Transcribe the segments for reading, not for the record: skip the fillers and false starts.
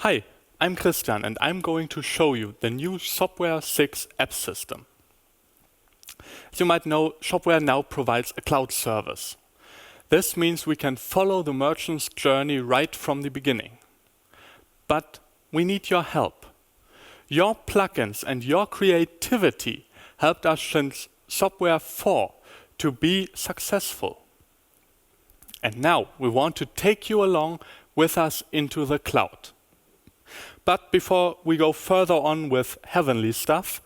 Hi, I'm Christian and I'm going to show you the new Shopware 6 app system. As you might know, Shopware now provides a cloud service. This means we can follow the merchant's journey right from the beginning. But we need your help. Your plugins and your creativity helped us since Shopware 4 to be successful. And now we want to take you along with us into the cloud. But before we go further on with heavenly stuff,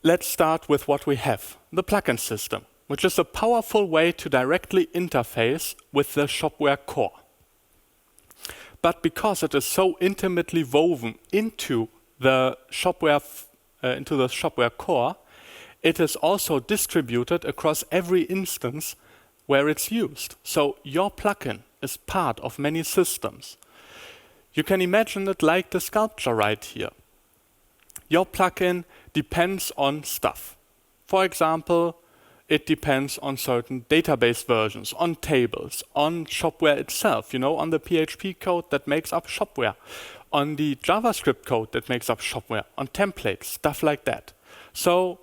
let's start with what we have, the plugin system, which is a powerful way to directly interface with the Shopware core. But because it is so intimately woven into the Shopware core, it is also distributed across every instance where it's used. So your plugin is part of many systems. You can imagine it like the sculpture right here. Your plugin depends on stuff. For example, it depends on certain database versions, on tables, on Shopware itself, on the PHP code that makes up Shopware, on the JavaScript code that makes up Shopware, on templates, stuff like that. So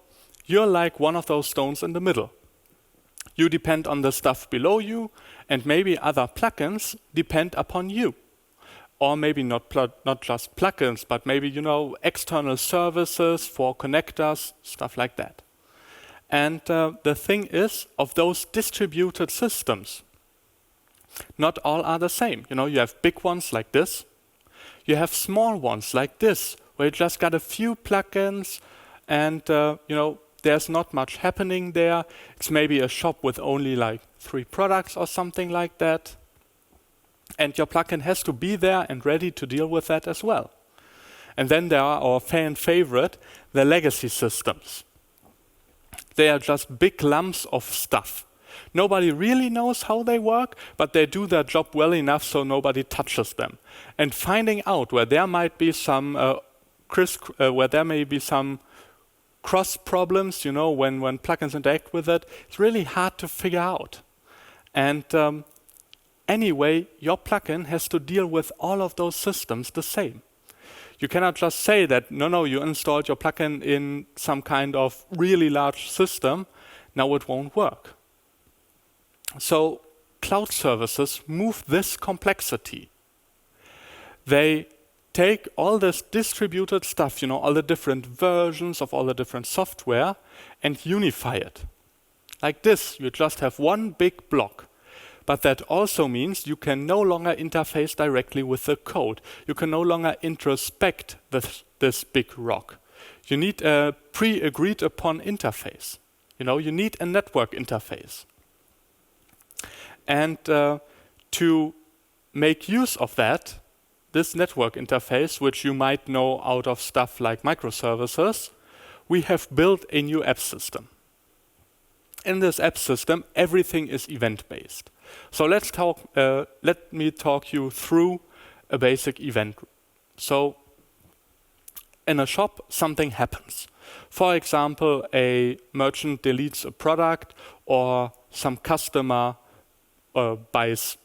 you're like one of those stones in the middle. You depend on the stuff below you, and maybe other plugins depend upon you. Or maybe not just plugins, but maybe, external services for connectors, stuff like that. And the thing is, of those distributed systems, not all are the same. You have big ones like this. You have small ones like this, where you just got a few plugins and, there's not much happening there. It's maybe a shop with only like 3 products or something like that. And your plugin has to be there and ready to deal with that as well. And then there are our fan favorite, the legacy systems. They are just big lumps of stuff. Nobody really knows how they work, but they do their job well enough so nobody touches them. And finding out where there might be some cross problems, when plugins interact with it, it's really hard to figure out. And anyway, your plugin has to deal with all of those systems the same. You cannot just say that, no, you installed your plugin in some kind of really large system. Now it won't work. So cloud services move this complexity. They take all this distributed stuff, all the different versions of all the different software, and unify it. Like this, you just have one big block. But that also means you can no longer interface directly with the code. You can no longer introspect this big rock. You need a pre-agreed upon interface. You need a network interface. And to make use of that, this network interface, which you might know out of stuff like microservices, we have built a new app system. In this app system, everything is event-based. So let me talk you through a basic event. So in a shop, something happens. For example, a merchant deletes a product or some customer buys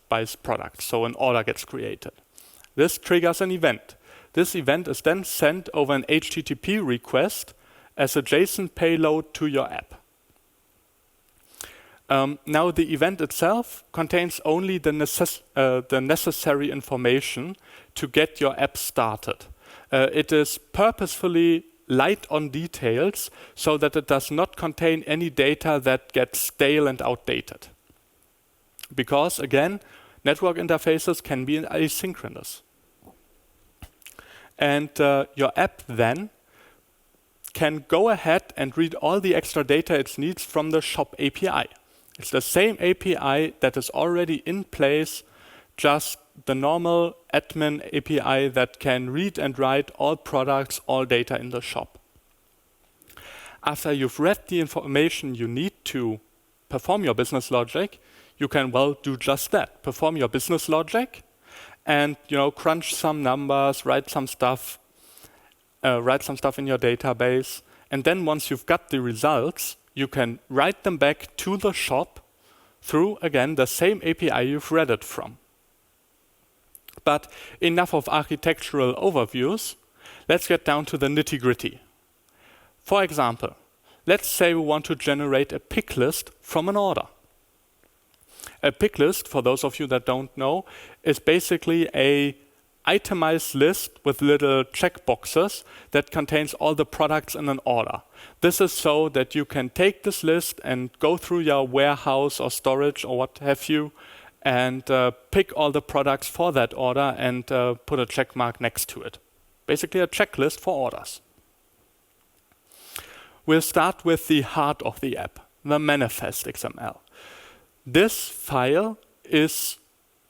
products. So an order gets created. This triggers an event. This event is then sent over an HTTP request as a JSON payload to your app. Now the event itself contains only the necessary information to get your app started. It is purposefully light on details so that it does not contain any data that gets stale and outdated. Because again, network interfaces can be asynchronous. And your app then can go ahead and read all the extra data it needs from the shop API. It's the same API that is already in place, just the normal admin API that can read and write all products, all data in the shop. After you've read the information you need to perform your business logic, you can do just that. Perform your business logic and crunch some numbers, write some stuff in your database. And then once you've got the results, you can write them back to the shop through, again, the same API you've read it from. But enough of architectural overviews. Let's get down to the nitty-gritty. For example, let's say we want to generate a pick list from an order. A pick list, for those of you that don't know, is basically a itemized list with little checkboxes that contains all the products in an order. This is so that you can take this list and go through your warehouse or storage or what have you and pick all the products for that order and put a check mark next to it. Basically a checklist for orders. We'll start with the heart of the app, the manifest.xml. This file is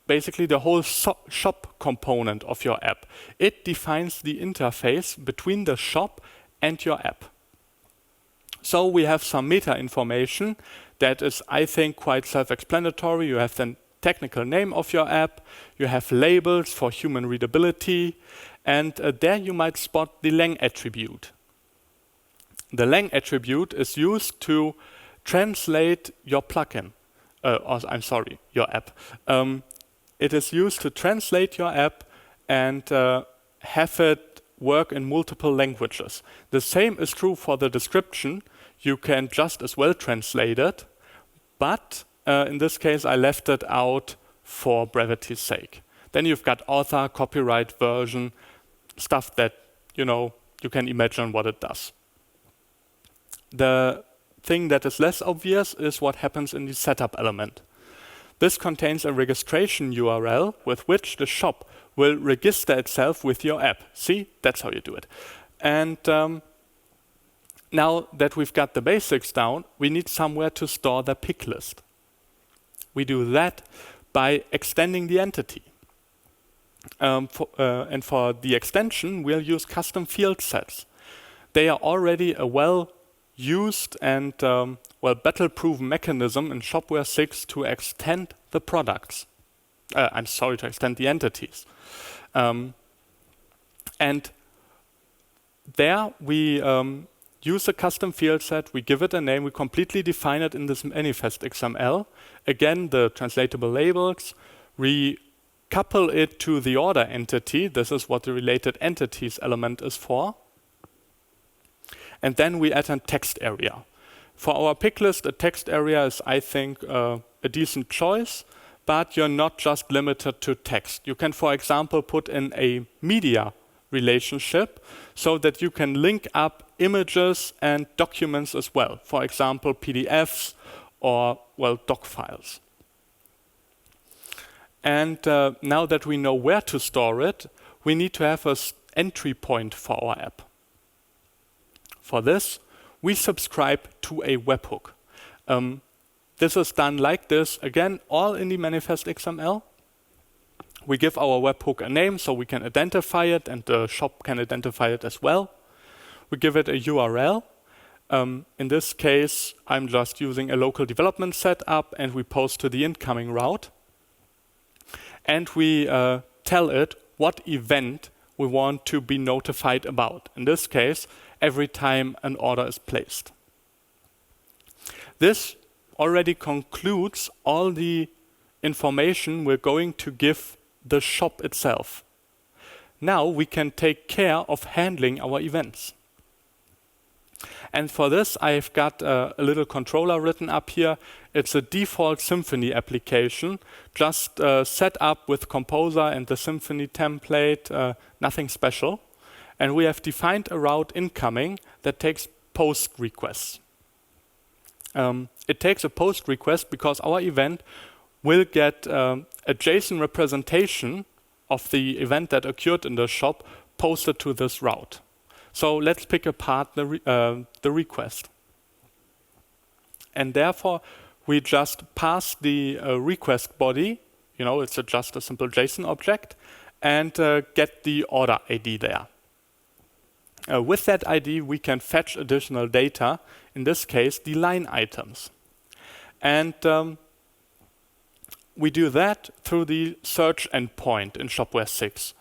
basically the whole shop component of your app. It defines the interface between the shop and your app. So we have some meta information that is, I think, quite self-explanatory. You have the technical name of your app, you have labels for human readability, and there you might spot the lang attribute. The lang attribute is used to translate your plugin, your app. It is used to translate your app and have it work in multiple languages. The same is true for the description. You can just as well translate it, but in this case I left it out for brevity's sake. Then you've got author, copyright, version, stuff that you can imagine what it does. The thing that is less obvious is what happens in the setup element. This contains a registration URL with which the shop will register itself with your app. See, that's how you do it. And now that we've got the basics down, we need somewhere to store the pick list. We do that by extending the entity. And for the extension, we'll use custom field sets. They are already a well-used and battle-proven mechanism in Shopware 6 to extend the products. To extend the entities. And there we use a custom field set, we give it a name, we completely define it in this manifest.xml. Again, the translatable labels, we couple it to the order entity. This is what the related entities element is for. And then we add a text area. For our pick list, a text area is, I think, a decent choice, but you're not just limited to text. You can, for example, put in a media relationship so that you can link up images and documents as well. For example, PDFs or, doc files. And now that we know where to store it, we need to have an entry point for our app. For this, we subscribe to a webhook. This is done like this, again, all in the manifest.xml. We give our webhook a name so we can identify it and the shop can identify it as well. We give it a URL. In this case, I'm just using a local development setup and we post to the incoming route. And we tell it what event we want to be notified about. In this case, every time an order is placed. This already concludes all the information we're going to give the shop itself. Now we can take care of handling our events. And for this, I've got a little controller written up here. It's a default Symfony application, just set up with Composer and the Symfony template, nothing special. And we have defined a route incoming that takes post requests. It takes a post request because our event will get a JSON representation of the event that occurred in the shop posted to this route. So let's pick apart the request. And therefore, we just pass the request body, it's just a simple JSON object, and get the order ID there. With that ID, we can fetch additional data, in this case, the line items. And we do that through the search endpoint in Shopware 6.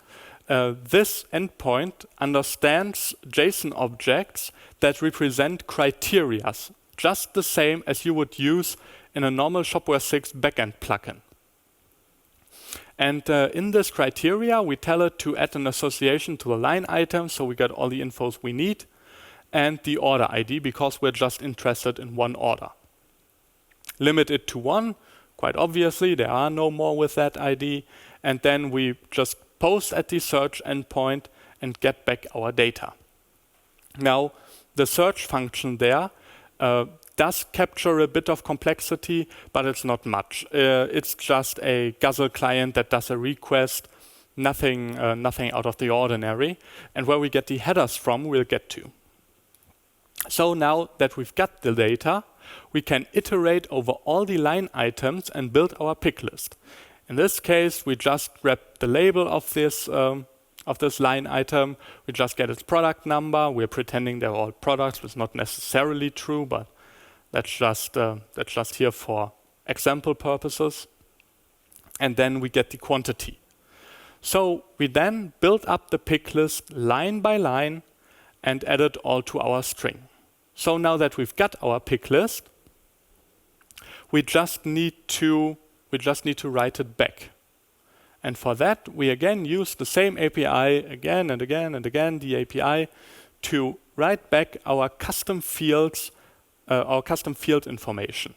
This endpoint understands JSON objects that represent criteria, just the same as you would use in a normal Shopware 6 backend plugin. And in this criteria, we tell it to add an association to the line item, so we get all the infos we need, and the order ID, because we're just interested in one order. Limit it to 1, quite obviously, there are no more with that ID, and then we just post at the search endpoint and get back our data. Now, the search function there does capture a bit of complexity, but it's not much. It's just a Guzzle client that does a request, nothing out of the ordinary. And where we get the headers from, we'll get to. So now that we've got the data, we can iterate over all the line items and build our pick list. In this case, we just grab the label of this line item. We just get its product number. We're pretending they're all products, which is not necessarily true, but that's just here for example purposes. And then we get the quantity. So we then build up the pick list line by line and add it all to our string. So now that we've got our pick list, we just need to write it back. And for that, we again use the same API again and again and again, the API, to write back our custom fields, our custom field information.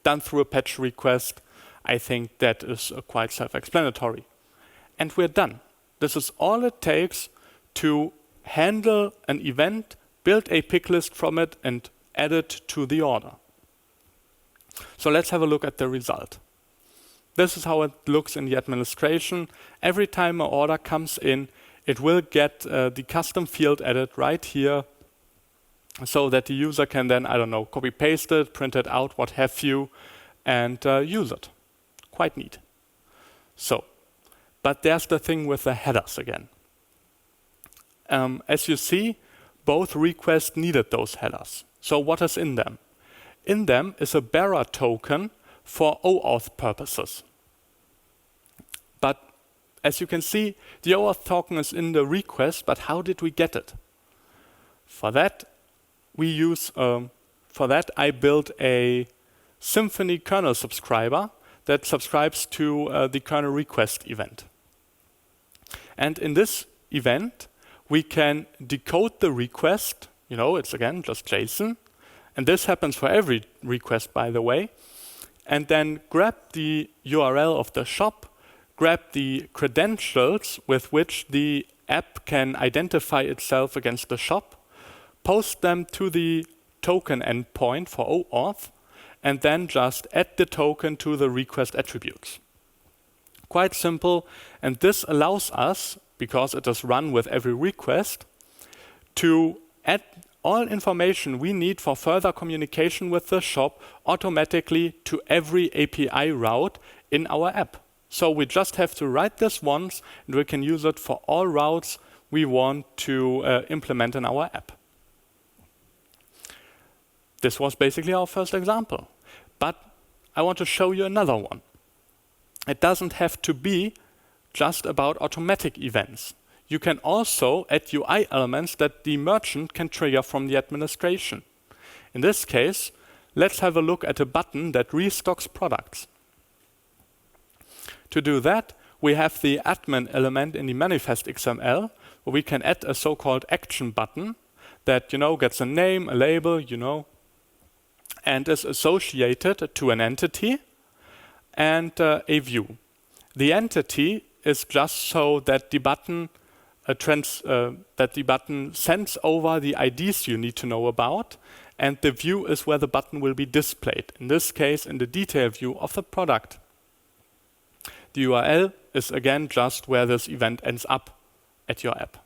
Done through a patch request. I think that is quite self-explanatory. And we're done. This is all it takes to handle an event, build a pick list from it, and add it to the order. So let's have a look at the result. This is how it looks in the administration. Every time an order comes in, it will get the custom field added right here, so that the user can then, copy paste it, print it out, what have you, and use it. Quite neat. So, but there's the thing with the headers again. As you see, both requests needed those headers. So what is in them? In them is a bearer token for OAuth purposes. But as you can see, the OAuth token is in the request, but how did we get it? For that, I built a Symfony kernel subscriber that subscribes to the kernel request event. And in this event, we can decode the request. It's again just JSON. And this happens for every request, by the way. And then grab the URL of the shop, grab the credentials with which the app can identify itself against the shop, post them to the token endpoint for OAuth, and then just add the token to the request attributes. Quite simple, and this allows us, because it is run with every request, to add all information we need for further communication with the shop automatically to every API route in our app. So we just have to write this once, and we can use it for all routes we want to implement in our app. This was basically our first example. But I want to show you another one. It doesn't have to be just about automatic events. You can also add UI elements that the merchant can trigger from the administration. In this case, let's have a look at a button that restocks products. To do that, we have the admin element in the manifest.xml, where we can add a so-called action button that gets a name, a label, and is associated to an entity and a view. The entity is just so that the button sends over the IDs you need to know about, and the view is where the button will be displayed. In this case, in the detail view of the product. The URL is again just where this event ends up at your app.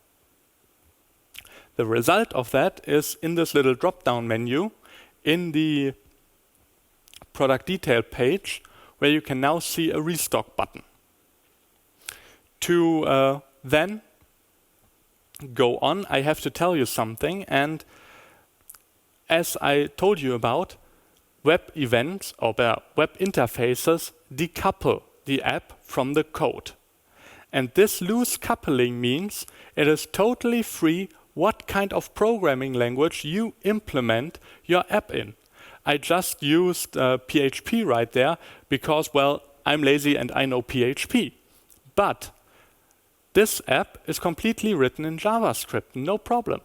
The result of that is in this little drop-down menu in the product detail page, where you can now see a restock button. To then go on, I have to tell you something, and as I told you about, web events or web interfaces decouple the app from the code. And this loose coupling means it is totally free what kind of programming language you implement your app in. I just used PHP right there because, well, I'm lazy and I know PHP. But this app is completely written in JavaScript, no problem.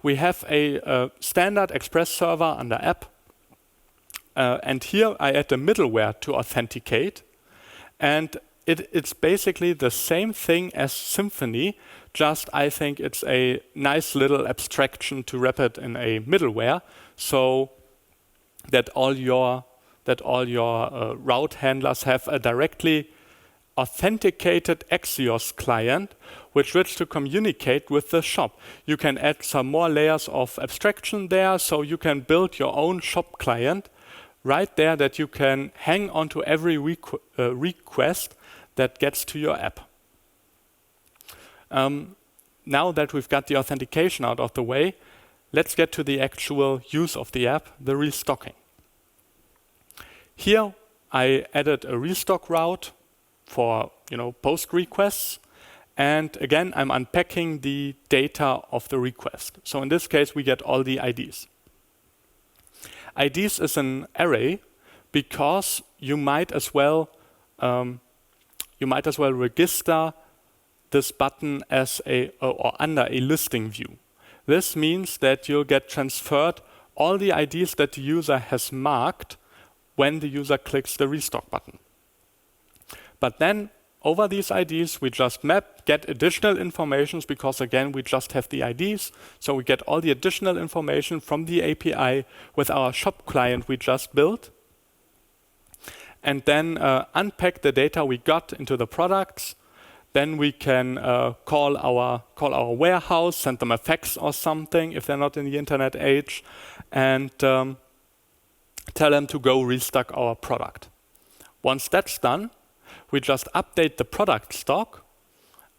We have a standard Express server under app. And here I add a middleware to authenticate. And it's basically the same thing as Symfony, just I think it's a nice little abstraction to wrap it in a middleware so that all your route handlers have a directly authenticated Axios client with which to communicate with the shop. You can add some more layers of abstraction there, so you can build your own shop client right there that you can hang onto every request that gets to your app. Now that we've got the authentication out of the way, let's get to the actual use of the app, the restocking. Here I added a restock route for post requests, and again I'm unpacking the data of the request. So in this case we get all the IDs. IDs is an array because you might as well register this button as or under a listing view. This means that you'll get transferred all the IDs that the user has marked when the user clicks the restock button. But then over these IDs we just get additional information because again we just have the IDs, so we get all the additional information from the API with our shop client we just built, and then unpack the data we got into the products. Then we can call our warehouse, send them a fax or something if they're not in the internet age, and tell them to go restock our product. Once that's done, we just update the product stock,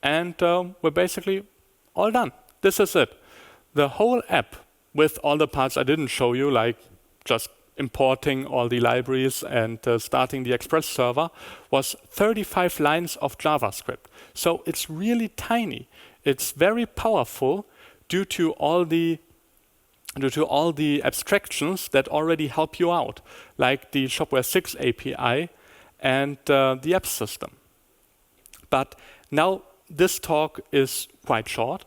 and we're basically all done. This is it. The whole app with all the parts I didn't show you, like just importing all the libraries and starting the Express server, was 35 lines of JavaScript. So it's really tiny. It's very powerful due to all the abstractions that already help you out, like the Shopware 6 API and the app system. But now this talk is quite short,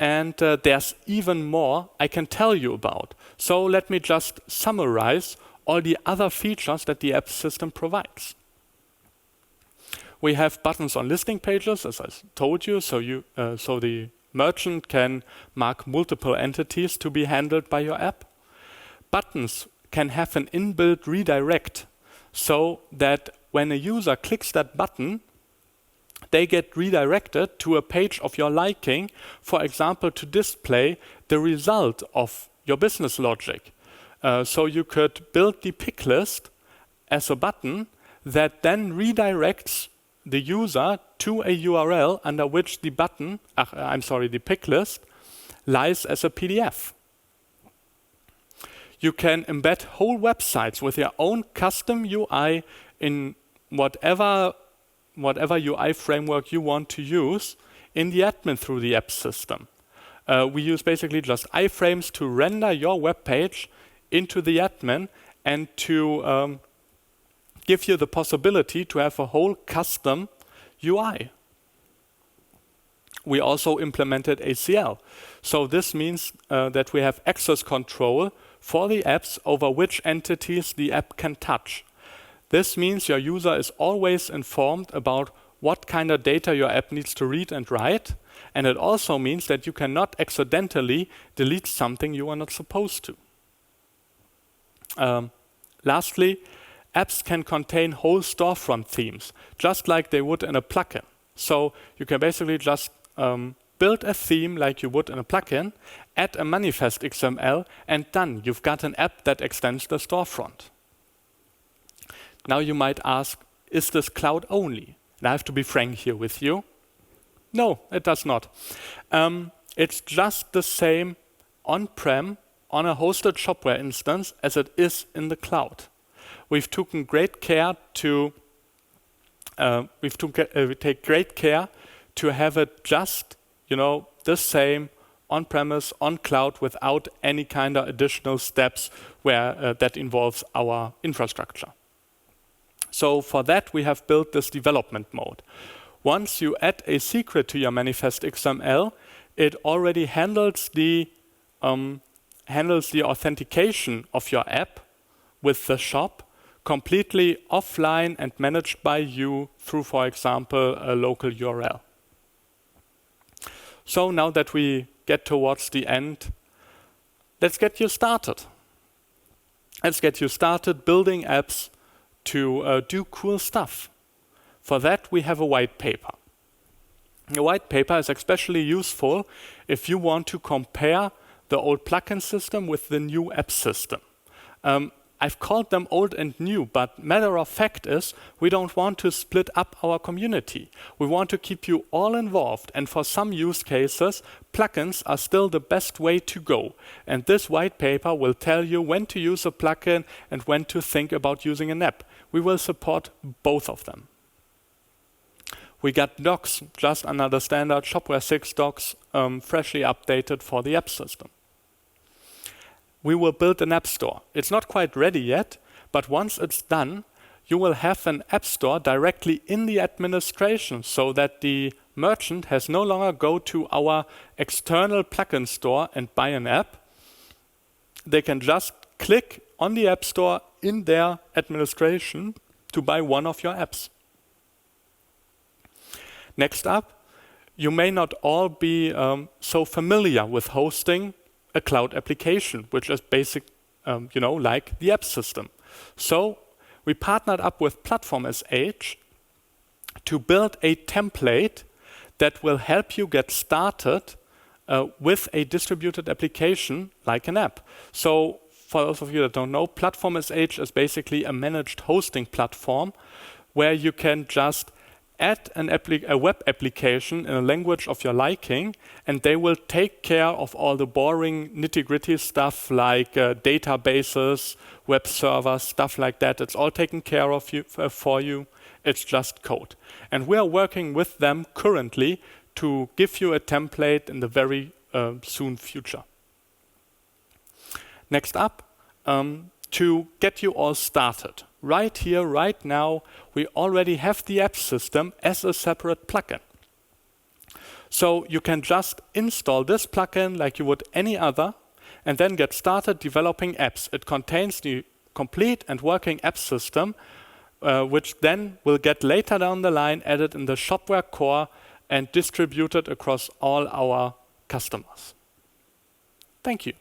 and there's even more I can tell you about. So let me just summarize all the other features that the app system provides. We have buttons on listing pages, as I told you, so the merchant can mark multiple entities to be handled by your app. Buttons can have an inbuilt redirect, so that when a user clicks that button, they get redirected to a page of your liking, for example, to display the result of your business logic. So you could build the picklist as a button that then redirects the user to a URL under which the picklist lies as a PDF. You can embed whole websites with your own custom UI in whatever UI framework you want to use in the admin through the app system. We use basically just iframes to render your web page into the admin and to give you the possibility to have a whole custom UI. We also implemented ACL. So this means that we have access control for the apps over which entities the app can touch. This means your user is always informed about what kind of data your app needs to read and write. And it also means that you cannot accidentally delete something you are not supposed to. Lastly, apps can contain whole storefront themes, just like they would in a plugin. So you can basically just build a theme like you would in a plugin, add a manifest.xml, and done. You've got an app that extends the storefront. Now you might ask, is this cloud only? And I have to be frank here with you. No, it does not. It's just the same on-prem on a hosted Shopware instance as it is in the cloud. We've taken great care to take great care to have it just the same on-premise, on cloud, without any kind of additional steps where that involves our infrastructure. So for that, we have built this development mode. Once you add a secret to your manifest.xml, it already handles the authentication of your app with the shop completely offline and managed by you through, for example, a local URL. So now that we get towards the end, let's get you started. Let's get you started building apps to do cool stuff. For that, we have a white paper. A white paper is especially useful if you want to compare the old plugin system with the new app system. I've called them old and new, but matter of fact is we don't want to split up our community. We want to keep you all involved, and for some use cases, plugins are still the best way to go. And this white paper will tell you when to use a plugin and when to think about using an app. We will support both of them. We got docs, just another standard Shopware 6 docs, freshly updated for the app system. We will build an app store. It's not quite ready yet, but once it's done, you will have an app store directly in the administration so that the merchant has no longer go to our external plugin store and buy an app. They can just click on the app store in their administration to buy one of your apps. Next up, you may not all be so familiar with hosting a cloud application, which is basic, like the app system. So we partnered up with Platform.sh to build a template that will help you get started with a distributed application like an app. So for those of you that don't know, Platform.sh is basically a managed hosting platform where you can just add a web application in a language of your liking, and they will take care of all the boring nitty-gritty stuff like databases, web servers, stuff like that. It's all taken care of for you. It's just code. And we are working with them currently to give you a template in the very soon future. Next up, to get you all started. Right here, right now, we already have the app system as a separate plugin. So you can just install this plugin like you would any other, and then get started developing apps. It contains the complete and working app system, which then will get later down the line added in the Shopware core and distributed across all our customers. Thank you.